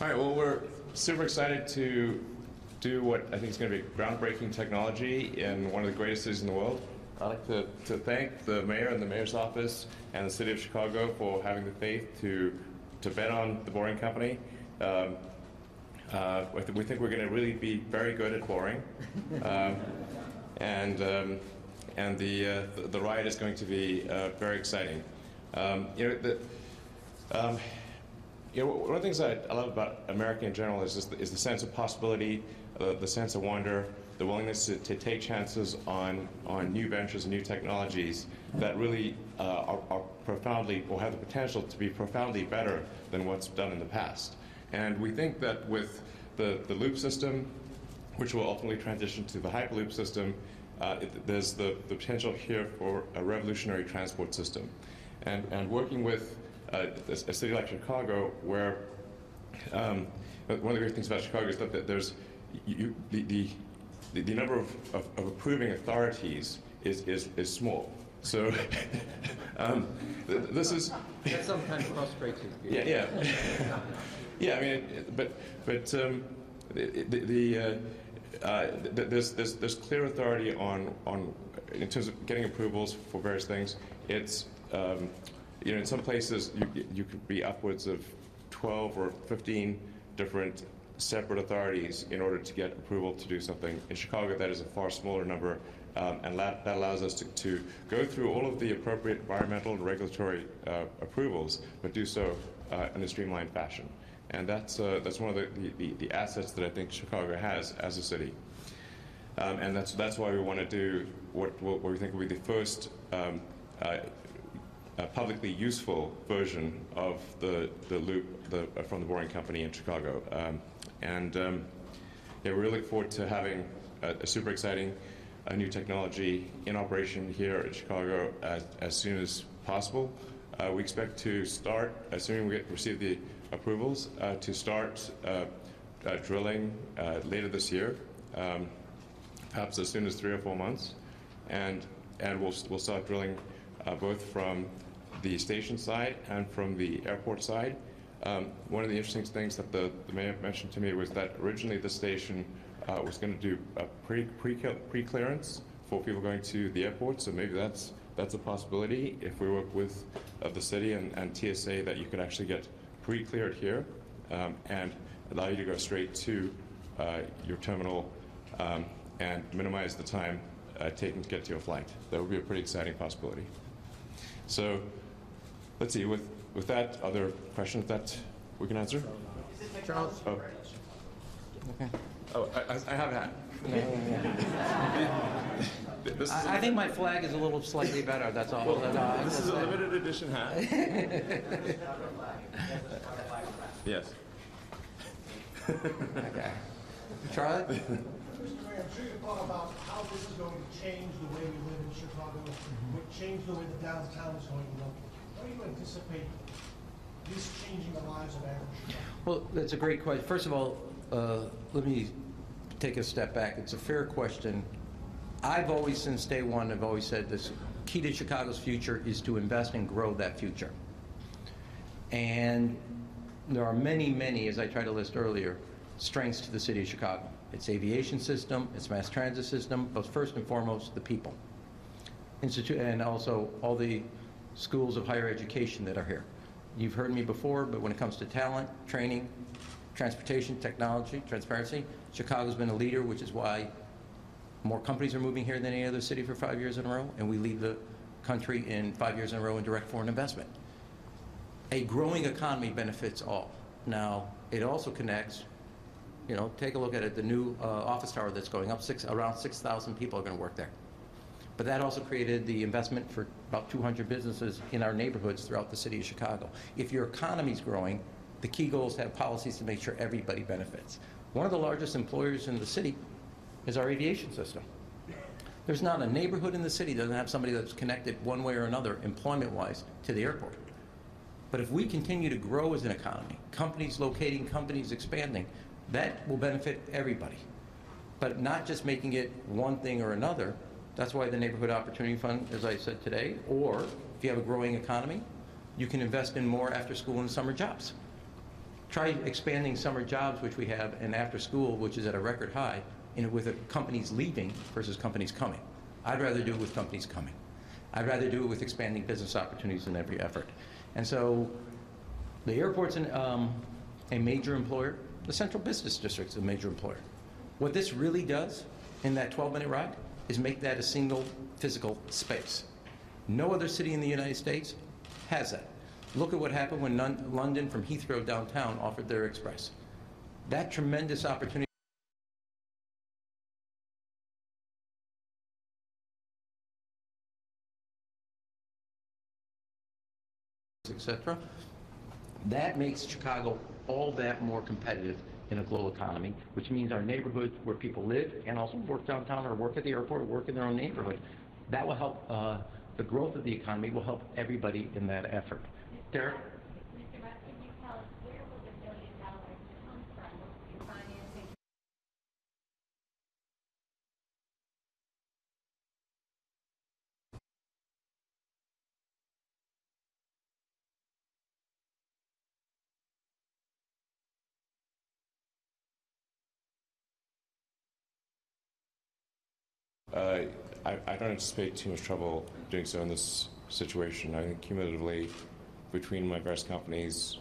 All right, well, we're super excited to do what I think is going to be groundbreaking technology in one of the greatest cities in the world. I'd like to thank the mayor and the mayor's office and the city of Chicago for having the faith to bet on the Boring Company. We think we're going to really be very good at boring, and the ride is going to be very exciting. One of the things that I love about America in general is the sense of possibility, the sense of wonder, the willingness to take chances on new ventures and new technologies that really are profoundly, or have the potential to be profoundly better than what's done in the past. And we think that with the loop system, which will ultimately transition to the Hyperloop system, there's the potential here for a revolutionary transport system. And working with a city like Chicago, where one of the great things about Chicago is that there's the number of approving authorities is small. So this is that sometimes frustrates you. Yeah. Yeah. I mean, there's clear authority on in terms of getting approvals for various things. It's in some places you could be upwards of 12 or 15 different separate authorities in order to get approval to do something. In Chicago, that is a far smaller number, and that allows us to go through all of the appropriate environmental and regulatory approvals, but do so in a streamlined fashion. And that's one of the assets that I think Chicago has as a city. And that's why we want to do what we think will be the first publicly useful version of the loop from the Boring Company in Chicago. We really look forward to having a super exciting new technology in operation here in Chicago as soon as possible. We expect to start, assuming we receive the approvals, to start drilling later this year, perhaps as soon as 3 or 4 months, and we'll start drilling both from the station side and from the airport side. One of the interesting things that the mayor mentioned to me was that originally the station was going to do a pre-clearance for people going to the airport, so maybe that's a possibility if we work with the city and TSA, that you could actually get pre-cleared here and allow you to go straight to your terminal and minimize the time taken to get to your flight. That would be a pretty exciting possibility. So let's see, with that, other questions that we can answer? Charles? Oh. Okay. Oh, I have a hat. I think my flag is a little slightly better, that's all. Well, this is a limited edition hat. Yes. Okay. Charlie? Mr. Mayor, I'm sure you thought about how this is going to change the way we live in Chicago, would change the way the downtown is going to look. How do you anticipate this changing the lives of average Chicago? Well, that's a great question. First of all, let me take a step back. It's a fair question. I've always, since day one, I've always said this: key to Chicago's future is to invest and grow that future. And there are many, many, as I tried to list earlier, strengths to the city of Chicago. Its aviation system, its mass transit system, but first and foremost, the people. And also all the schools of higher education that are here. You've heard me before, but when it comes to talent, training, transportation, technology, transparency, Chicago's been a leader, which is why more companies are moving here than any other city for 5 years in a row, and we lead the country in 5 years in a row in direct foreign investment. A growing economy benefits all. Now, it also connects, take a look at it, the new office tower that's going up, around 6,000 people are going to work there. But that also created the investment for about 200 businesses in our neighborhoods throughout the city of Chicago. If your economy's growing, the key goal is to have policies to make sure everybody benefits. One of the largest employers in the city is our aviation system. There's not a neighborhood in the city that doesn't have somebody that's connected one way or another, employment-wise, to the airport. But if we continue to grow as an economy, companies locating, companies expanding, that will benefit everybody. But not just making it one thing or another. That's why the Neighborhood Opportunity Fund, as I said today, or if you have a growing economy, you can invest in more after-school and summer jobs. Try expanding summer jobs, which we have, and after school, which is at a record high, with companies leaving versus companies coming. I'd rather do it with companies coming. I'd rather do it with expanding business opportunities in every effort. And so the airport's a major employer. The Central Business District's a major employer. What this really does in that 12-minute ride is make that a single physical space. No other city in the United States has that. Look at what happened when London from Heathrow downtown offered their express. That tremendous opportunity etc. That makes Chicago all that more competitive in a global economy, which means our neighborhoods where people live and also work downtown or work at the airport or work in their own neighborhood, that will help, the growth of the economy will help everybody in that effort. Derek? Mr. Musk, can you tell us where will the $1 billion come from in financing? I don't anticipate too much trouble doing so in this situation. I think cumulatively, between my various companies,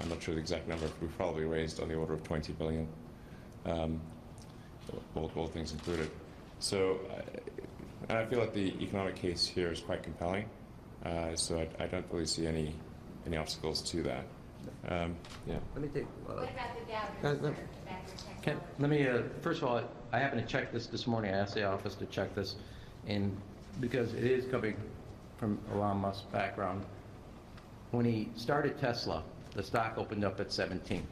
I'm not sure the exact number, we've probably raised on the order of $20 billion, all things included. So, and I feel like the economic case here is quite compelling. So I don't really see any obstacles to that. Yeah. Let me take. What about the doubters, sir, about your technology? Let me, first of all, I happened to check this morning. I asked the office to check this, and because it is coming from Elon Musk's background. When he started Tesla, the stock opened up at 17.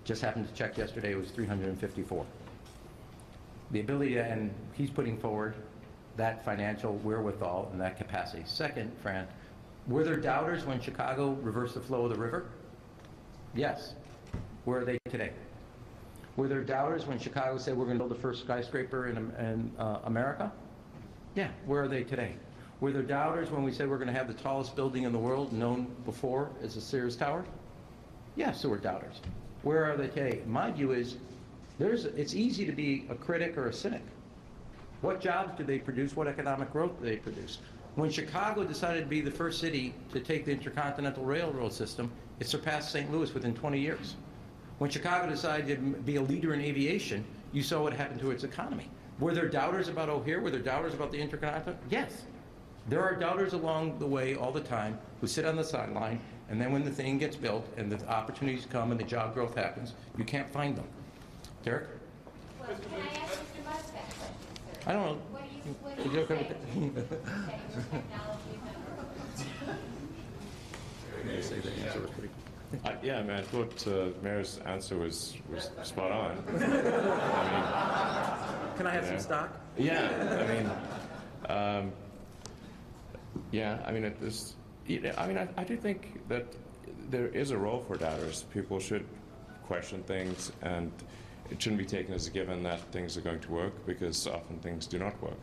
Just happened to check yesterday, it was 354. The ability to, and he's putting forward that financial wherewithal and that capacity. Second, Fran, were there doubters when Chicago reversed the flow of the river? Yes. Where are they today? Were there doubters when Chicago said we're going to build the first skyscraper in America? Yeah. Where are they today? Were there doubters when we said we're going to have the tallest building in the world, known before as the Sears Tower? Yes, there were doubters. Where are they today? My view is it's easy to be a critic or a cynic. What jobs do they produce? What economic growth do they produce? When Chicago decided to be the first city to take the Intercontinental Railroad system, it surpassed St. Louis within 20 years. When Chicago decided to be a leader in aviation, you saw what happened to its economy. Were there doubters about O'Hare? Were there doubters about the Intercontinental? Yes. There are doubters along the way all the time who sit on the sideline, and then when the thing gets built and the opportunities come and the job growth happens, you can't find them. Derek? Well, can I ask Mr. Musk that question, sir? I don't know. What do you okay say? with that? Technology. Yeah, man, I thought the mayor's answer was spot on. Can I have some stock? I do think that there is a role for doubters. People should question things, and it shouldn't be taken as a given that things are going to work, because often things do not work.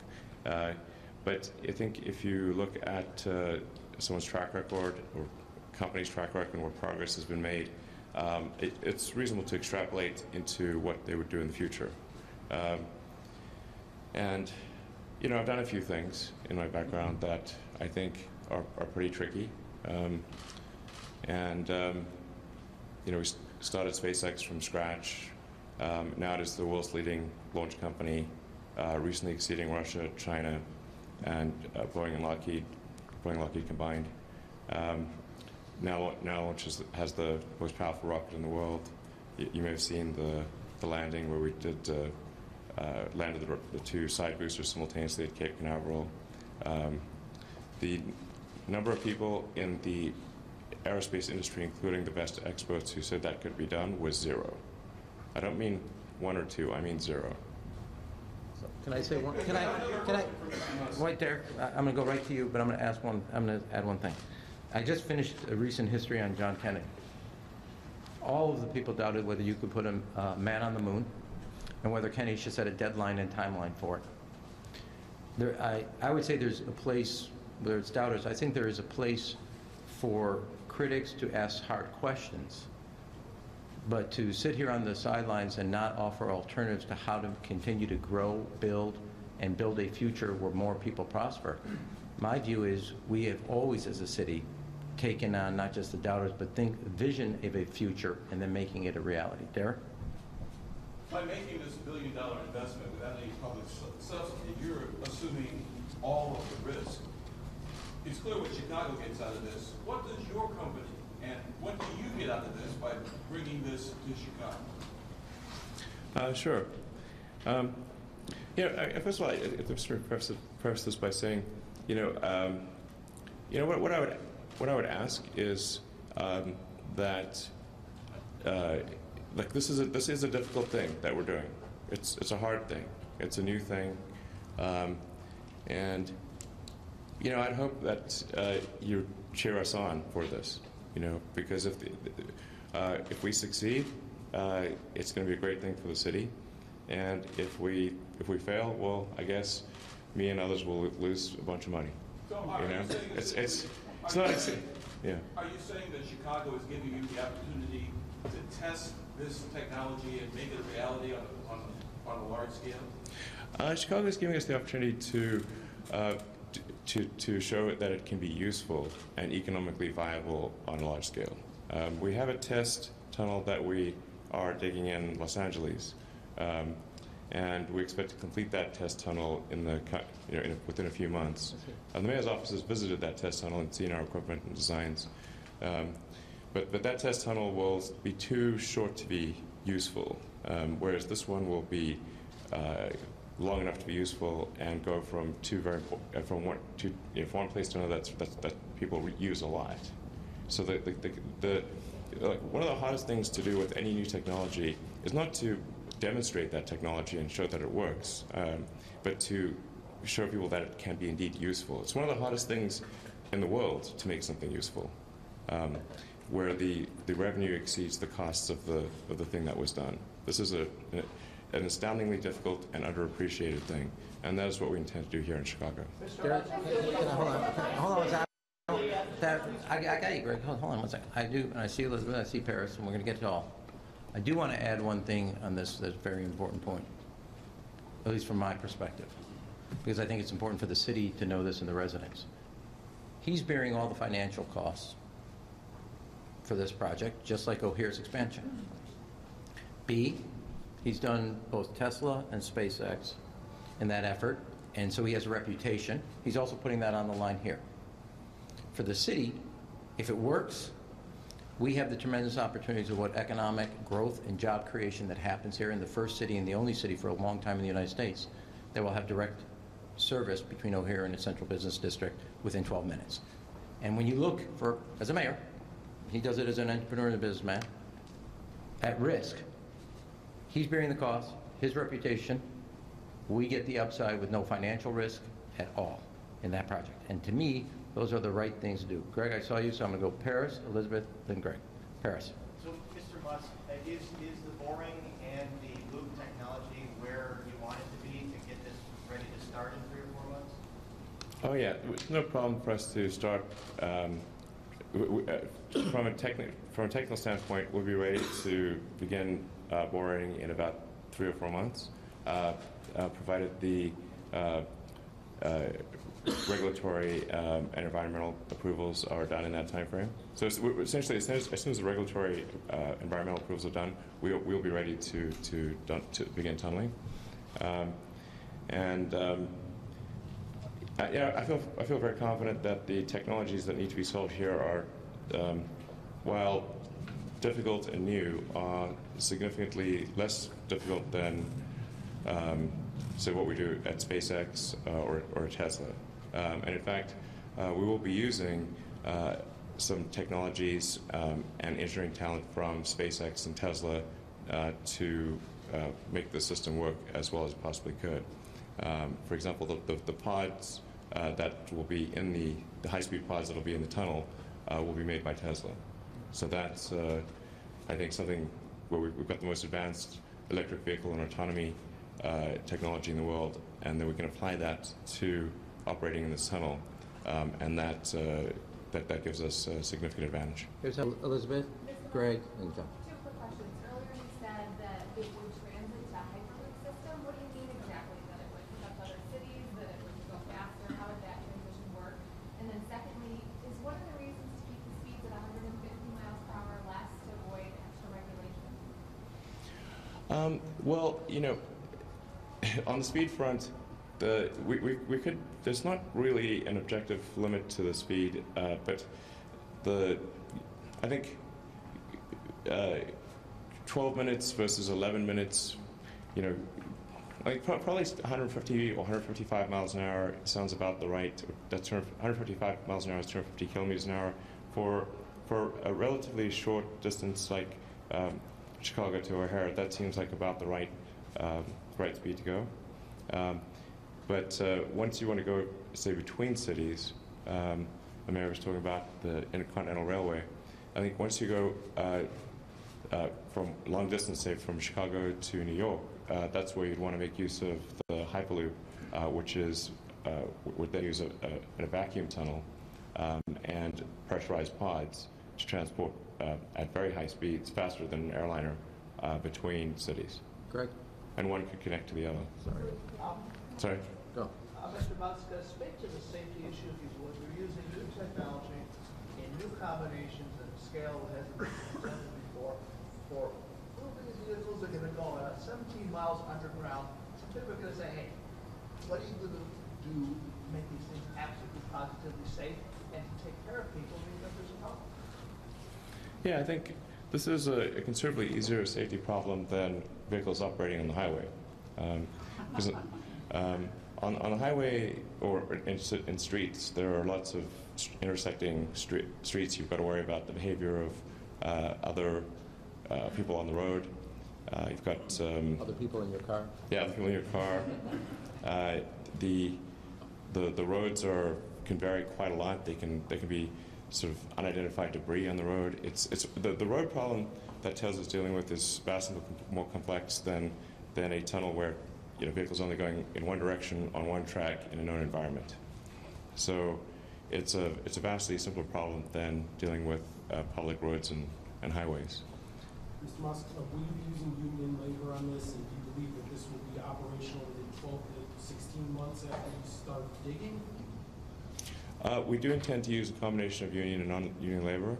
But I think if you look at someone's track record or company's track record and what progress has been made, it's reasonable to extrapolate into what they would do in the future. And, you know, I've done a few things in my background that I think are pretty tricky. You know, we started SpaceX from scratch. Now it is the world's leading launch company, recently exceeding Russia, China, and Boeing and Lockheed combined. Now launches has the most powerful rocket in the world. You may have seen the landing where we did landed the two side boosters simultaneously at Cape Canaveral. The number of people in the aerospace industry, including the best experts who said that could be done, was zero. I don't mean one or two, I mean zero. Can I say one? Can I? Wait, Derek. I'm going to go right to you, but I'm going to ask one. I'm going to add one thing. I just finished a recent history on John Kennedy. All of the people doubted whether you could put a man on the moon, and whether Kennedy should set a deadline and timeline for it. I would say there's a place, whether it's doubters, I think there is a place for critics to ask hard questions But to sit here on the sidelines and not offer alternatives to how to continue to grow, build, and build a future where more people prosper, my view is we have always, as a city, taken on not just the doubters, but vision of a future and then making it a reality. Derek? By making this billion-dollar investment without any public subsidy, you're assuming all of the risk. It's clear what Chicago gets out of this. What does your company and what do you get out of this by bringing this to Chicago? Sure. First of all, I'm sort of preface this by saying, what I would ask is that like this is a difficult thing that we're doing. It's a hard thing. It's a new thing, and I'd hope that you cheer us on for this. Because if we succeed, it's going to be a great thing for the city, and if we fail, well, I guess me and others will lose a bunch of money. So are you saying it's not. Yeah. Are you saying that Chicago is giving you the opportunity to test this technology and make it a reality on a large scale? Chicago is giving us the opportunity to show that it can be useful and economically viable on a large scale. We have a test tunnel that we are digging in Los Angeles, and we expect to complete that test tunnel within a few months. The mayor's office has visited that test tunnel and seen our equipment and designs. But that test tunnel will be too short to be useful, whereas this one will be long enough to be useful and go from one place to another that people use a lot. So one of the hardest things to do with any new technology is not to demonstrate that technology and show that it works, but to show people that it can be indeed useful. It's one of the hardest things in the world to make something useful, where the revenue exceeds the costs of the thing that was done. This is an astoundingly difficult and underappreciated thing, and that is what we intend to do here in Chicago. Derek, hold on one second. I got you, Greg. Hold on one second. I do, and I see Elizabeth, I see Paris, and we're going to get to all. I do want to add one thing on this very important point, at least from my perspective, because I think it's important for the city to know this and the residents. He's bearing all the financial costs for this project, just like O'Hare's expansion. B, he's done both Tesla and SpaceX in that effort, and so he has a reputation. He's also putting that on the line here. For the city, if it works, we have the tremendous opportunities of what economic growth and job creation that happens here in the first city and the only city for a long time in the United States that will have direct service between O'Hare and its central business district within 12 minutes. And when you look for, as a mayor, he does it as an entrepreneur and a businessman, at risk, he's bearing the cost, his reputation, we get the upside with no financial risk at all in that project. And to me, those are the right things to do. Greg, I saw you, so I'm going to go Paris, Elizabeth, then Greg. Paris. So, Mr. Musk, is the boring and the loop technology where you want it to be to get this ready to start in 3 or 4 months? Oh yeah, it's no problem for us to start. From a technical standpoint, we'll be ready to begin boring in about 3 or 4 months, provided the regulatory and environmental approvals are done in that time frame. So essentially, as soon as the regulatory environmental approvals are done, we'll be ready to begin tunneling. I feel very confident that the technologies that need to be solved here are, while difficult and new, are significantly less difficult than, say, what we do at SpaceX or Tesla. And in fact, we will be using some technologies and engineering talent from SpaceX and Tesla to make the system work as well as it possibly could. For example, the pods that will be in the high-speed pods that will be in the tunnel will be made by Tesla. So that's, I think, something where we've got the most advanced electric vehicle and autonomy technology in the world, and then we can apply that to operating in this tunnel, and that gives us a significant advantage. Here's Elizabeth, Greg, and John. 2 quick questions. it would transit to a Hyperloop system? What do you mean exactly? That it would hook up to other cities, that it would go faster? How would that transition work? And then secondly, is one of the reasons to keep the speeds at 150 miles per hour less to avoid extra regulation? Well, you know, on the speed front, we could. There's not really an objective limit to the speed, but I think 12 minutes versus 11 minutes. You know, like probably 150 or 155 miles an hour sounds about the right. That's 155 miles an hour is 250 kilometers an hour for a relatively short distance like Chicago to O'Hare. That seems like about the right speed to go. But once you want to go, say, between cities, the mayor was talking about the Intercontinental Railway. I think once you go from long distance, say, from Chicago to New York, that's where you'd want to make use of the Hyperloop, which is would then use a vacuum tunnel and pressurized pods to transport at very high speeds, faster than an airliner, between cities. Greg? And one could connect to the other. Sorry? Go. Mr. Musk, speak to the safety issue if you would. We're using new technology in new combinations at a scale that hasn't been presented before. For these vehicles are going to go at 17 miles underground. Some people are going to say, hey, what are you going to do to make these things absolutely positively safe and to take care of people because there's a problem? Yeah, I think this is a considerably easier safety problem than vehicles operating on the highway. Because on the highway or in streets, there are lots of intersecting streets. You've got to worry about the behavior of other people on the road. You've got Other people in your car? yeah, other people in your car. The roads can vary quite a lot. They can be sort of unidentified debris on the road. It's the road problem that Tesla is dealing with is vastly more complex than a tunnel where vehicles only going in one direction on one track in a known environment. So it's a vastly simpler problem than dealing with public roads and highways. Mr. Musk, will you be using union labor on this, and do you believe that this will be operational within 12 to 16 months after you start digging? We do intend to use a combination of union and non-union labor.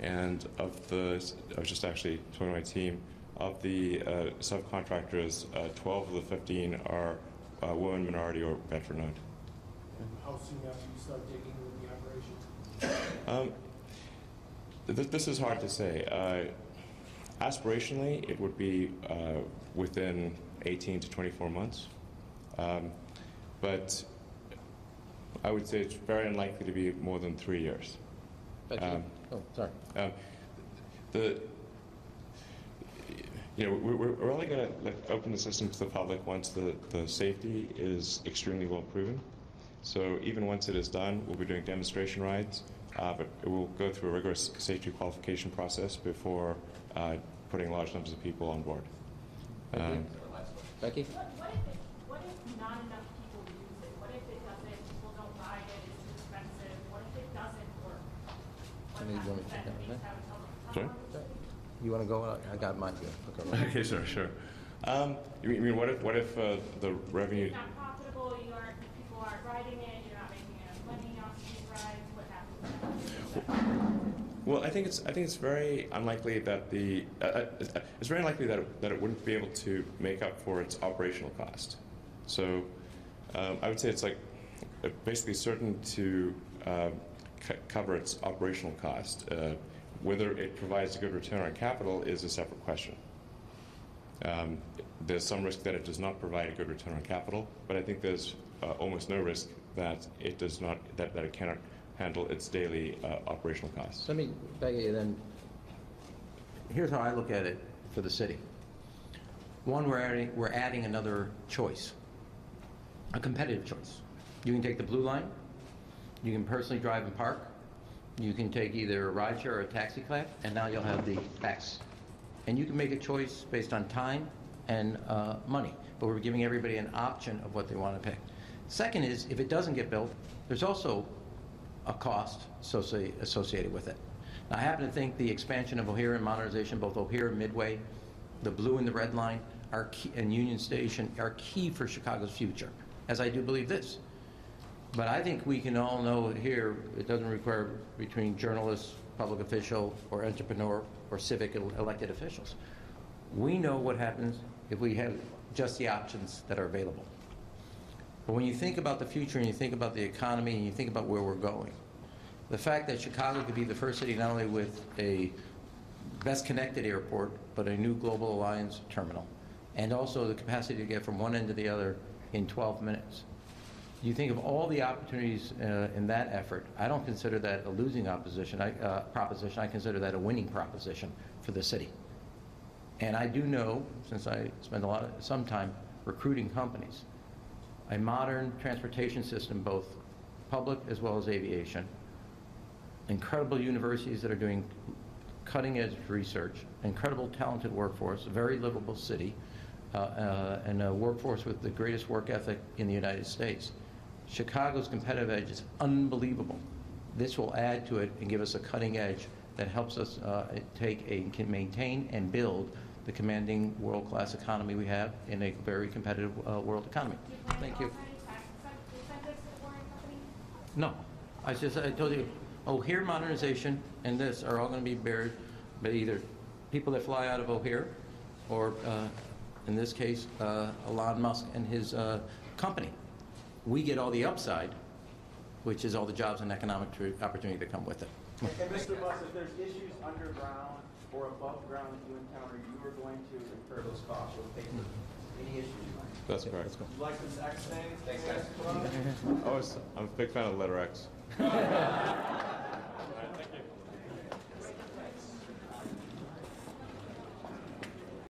And I was just actually talking to my team, of the subcontractors, 12 of the 15 are women, minority, or veteran-owned. And how soon after you start digging with the operation? This is hard to say. Aspirationally, it would be within 18 to 24 months. But I would say it's very unlikely to be more than 3 years. Sorry. We're only going to open the system to the public once the safety is extremely well proven. So even once it is done, we'll be doing demonstration rides, but it will go through a rigorous safety qualification process before putting large numbers of people on board. Becky? What if not enough people use it? What if it doesn't, people don't ride it, it's too expensive? What if it doesn't work? What happens then? Do we have a Sorry? You want to go? I got mine here. Okay. Okay, sure. You mean what if the revenue? It's not profitable, people aren't riding it, you're not making enough money off these rides, what happens then? Well, I think it's very unlikely that it's very unlikely that it wouldn't be able to make up for its operational cost. So I would say it's like basically certain to cover its operational cost. Whether it provides a good return on capital is a separate question. There's some risk that it does not provide a good return on capital, but I think there's almost no risk that it does not that it cannot handle its daily operational costs. Let me, Becky, then, here's how I look at it for the city. One, we're adding another choice, a competitive choice. You can take the blue line, you can personally drive and park, you can take either a rideshare or a taxi cab, and now you'll have the X. And you can make a choice based on time and money, but we're giving everybody an option of what they want to pick. Second is, if it doesn't get built, there's also a cost associated with it. Now, I happen to think the expansion of O'Hare and modernization, both O'Hare and Midway, the blue and the red line are key, and Union Station are key for Chicago's future, as I do believe this. But I think we can all know here, it doesn't require between journalists, public official, or entrepreneur, or civic elected officials. We know what happens if we have just the options that are available. But when you think about the future and you think about the economy and you think about where we're going, the fact that Chicago could be the first city not only with a best connected airport, but a new Global Alliance terminal, and also the capacity to get from one end to the other in 12 minutes. You think of all the opportunities in that effort. I don't consider that a losing proposition. I consider that a winning proposition for the city. And I do know, since I spend some time recruiting companies, a modern transportation system, both public as well as aviation, incredible universities that are doing cutting-edge research, incredible talented workforce, a very livable city, and a workforce with the greatest work ethic in the United States. Chicago's competitive edge is unbelievable. This will add to it and give us a cutting edge that helps us can maintain and build the commanding world-class economy we have in a very competitive world economy. Thank you. No, I told you, O'Hare modernization and this are all going to be buried by either people that fly out of O'Hare or, in this case, Elon Musk and his company. We get all the upside, which is all the jobs and economic opportunity that come with it. And Mr. Musk, if there's issues underground or above ground that you encounter, you are going to incur those costs. You'll pay for any issues you might. That's correct. You like this X thing? Thanks, guys. I'm a big fan of the letter X.